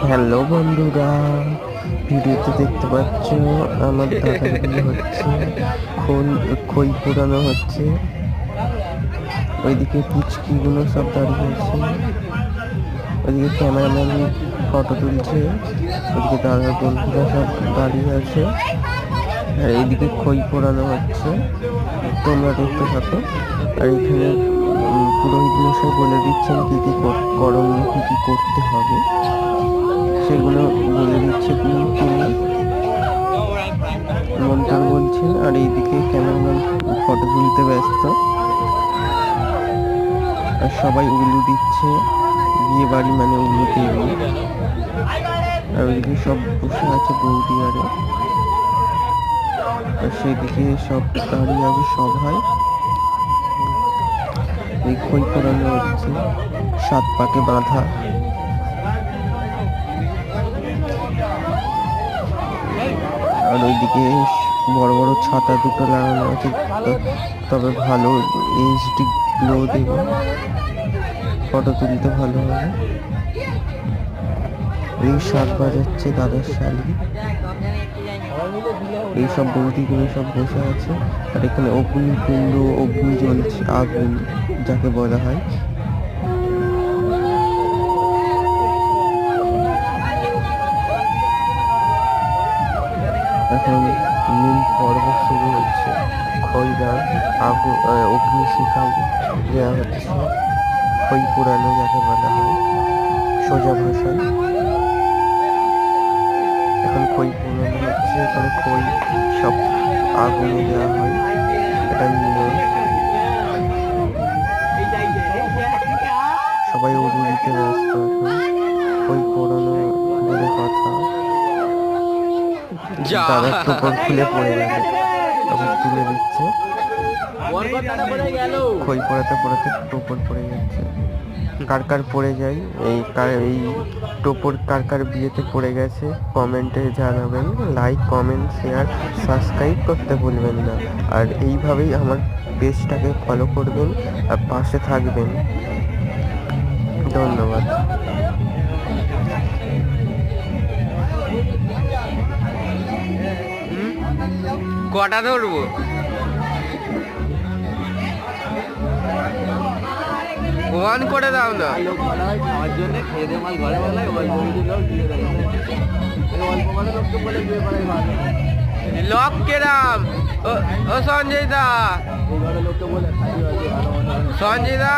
Hello বন্ধুরা, ভিডিওতে দেখতে পাচ্ছ আমার দাদার বিয়ে হচ্ছে, খই পোড়ানো হচ্ছে। ওইদিকে পুচকিগুলো সব দাঁড়িয়ে আছে, ওইদিকে ক্যামেরাম্যান ফটো তুলছে, ওইদিকে দাদার বন্ধুরা সব দাঁড়িয়ে আছে, আর এইদিকে খই পোড়ানো হচ্ছে। তোমরা দেখতে থাকো। আর এখানে পুরোহিত মশাই বলে দিচ্ছেন কি কি করণীয়, কি কি করতে হবে সেগুলো বলে দিচ্ছে তিনি মন্ত্র বলছেন। আর এইদিকে ক্যামেরাম্যান ফটো তুলতে ব্যস্ত, আর সবাই উলু দিচ্ছে, বিয়ে বাড়ি মানে উলু দেবে। আর ওইদিকে সব বসে আছে বৌদি আর সেদিকে সব দাঁড়িয়ে আছে সভায়। এই খই পোড়ানো হচ্ছে, 7 পাকে বাঁধা। আর ওইদিকে বড় বড় ছাতা দুটো লাগানো আছে, তবে ভালো এইচডি গ্লো দেবে, ফটো তুলতে ভালো হবে। এই শাক বাজাচ্ছে দাদার শালি, এইসব বৌদিগুলো সব বসে আছে। আর এখানে অগ্নিকুণ্ড, অগ্নি জ্বলছে, আগুন যাকে বলা হয়। এখন মূল পর্ব শুরু হচ্ছে, খইদার আগুন অগ্নিশিখা দেওয়া হচ্ছে, খই পোড়ানো যাকে বলা হয় সোজা ভাষায়। এখন খই পোড়ানো হচ্ছে, এখানে খই সব আগুনে দেওয়া হয়, এটা নিয়ে সবাই উড়ু দিতে ব্যস্ত। এখন খই পোড়ানো বলে কথা, দাদার টোপর খুলে পড়ে গেছে, তখন তুলে দিচ্ছে। খই পোড়াতে পোড়াতে টোপর পড়ে যাচ্ছে, কার কার পড়ে যায়, এই টোপর কার কার বিয়েতে পড়ে গেছে কমেন্টে জানাবেন। লাইক, কমেন্ট, শেয়ার, সাবস্ক্রাইব করতে ভুলবেন না। আর এইভাবেই আমার পেজটাকে ফলো করবেন আর পাশে থাকবেন। ধন্যবাদ। কটা ধরবো? ওয়ান করে দাও না, খাওয়ার জন্য খেয়ে দে মাল ঘরে বলায় লক কেরাম। ও সঞ্জয় দা, লোককে বলে সঞ্জয় দা